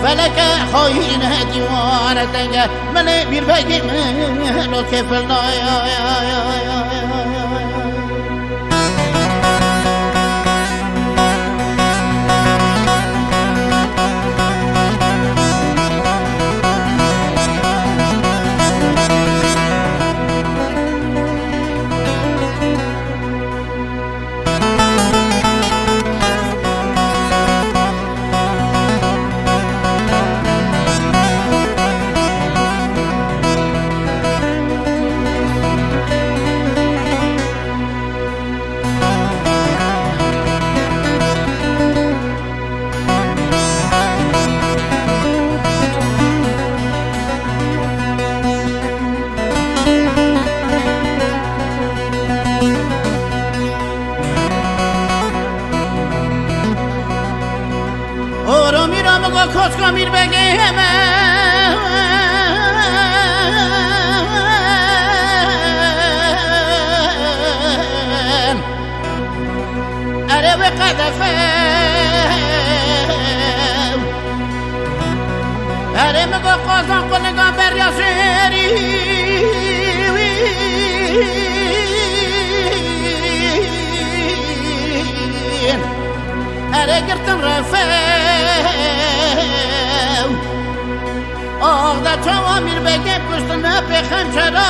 فلك خوين ديوان تنجا من بير بيجي من لو كيف کوچ کامیر بگیم اره به قدفه اره مگو قازان کنگان بریا شیری اره گرتم رفه آغدا چوامیر بگه پشت نپخم چرالو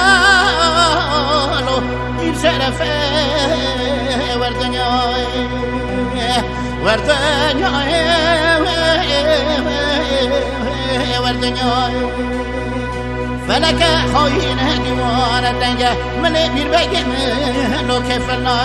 این شرفه وردنیای فلك خوين ديوان الدنجة من بير بگه منو كفلنا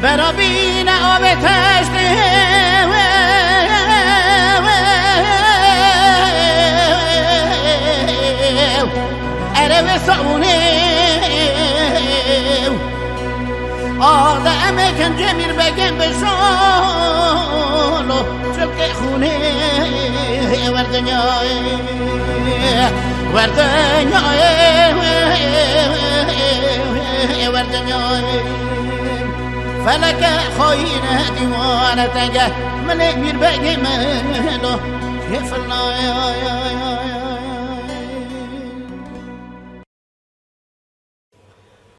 برابين آب تشته اره بسونه آده امکن جمیر بگم بشالو چبک خونه وردنیای فلك خوين ديوان تنجا من بير بگه منو كيف الله